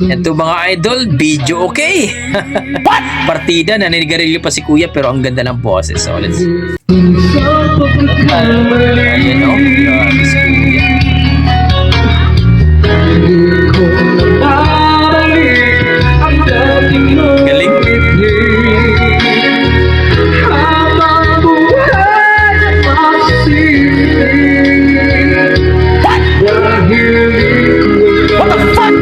Ito mga idol, video okay. What? Partida, naninigarilyo pa si kuya pero ang ganda ng boses. So let's... Ayan o, grabe si kuya. Galing. What the fuck?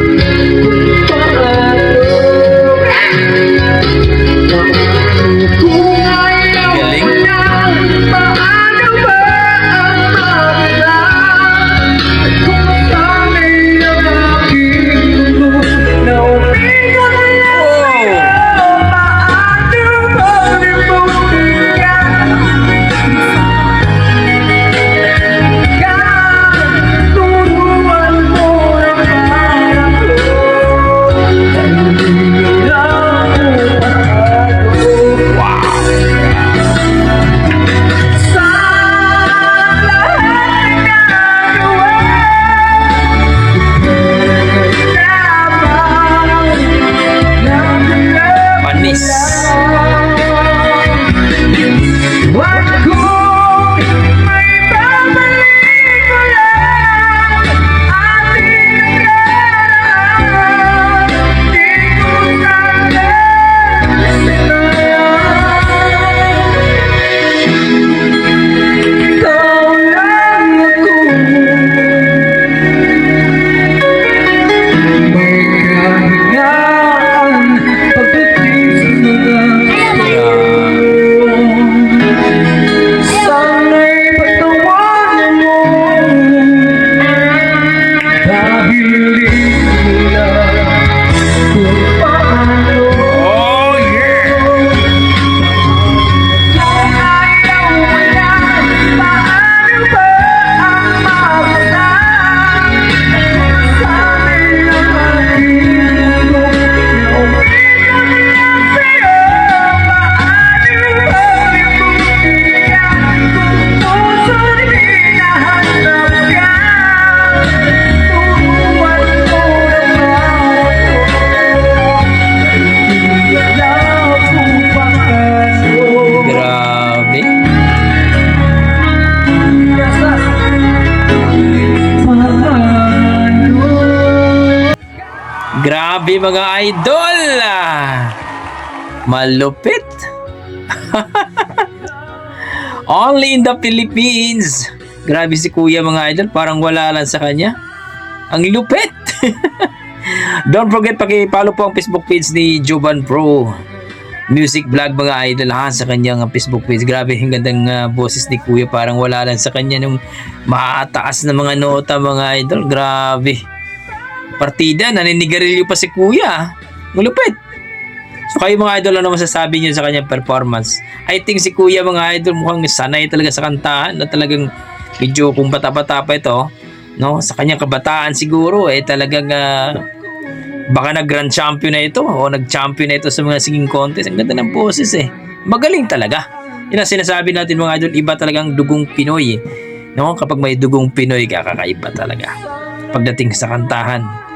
Grabe mga idol, malupit. Only in the Philippines. Grabe si kuya mga idol, parang wala lang sa kanya. Ang lupit. Don't forget paki-follow po ang Facebook page ni Jovan Pro Music Vlog mga idol sa kanyang Facebook page. Grabe yung gandang boses ni kuya, parang wala lang sa kanya nung mataas na mga nota mga idol. Grabe. Partida, naninigarilyo pa si kuya. Malupit. So kayo mga idol, ano masasabi niyo sa kanyang performance? I think si kuya mga idol mukhang sanay talaga sa kantahan, na talagang medyo kung bata-bata pa ito, no? Sa kanyang kabataan siguro talagang baka nag-grand champion na ito o nag-champion na ito sa mga singing contest. Ang ganda ng boses Magaling talaga. Yun ang sinasabi natin mga idol, iba talagang dugong Pinoy no? Kapag may dugong Pinoy ka, kakaiba talaga. Pagdating sa kantahan,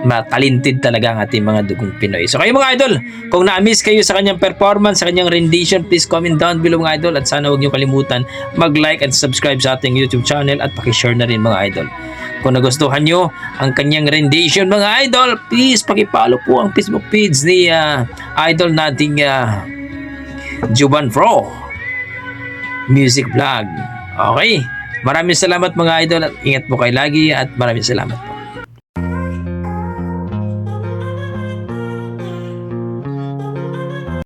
matalented talaga ang ating mga dugong Pinoy. So kayo mga idol, kung na-miss kayo sa kanyang performance, sa kanyang rendition, please comment down below mga idol, at sana huwag niyo kalimutan mag-like and subscribe sa ating YouTube channel at paki-share na rin mga idol. Kung nagustuhan nyo ang kanyang rendition mga idol, please paki-follow po ang Facebook page ni idol nating Jovan Pro Music Vlog. Okay, maraming salamat mga idol at ingat po kayo lagi at maraming salamat.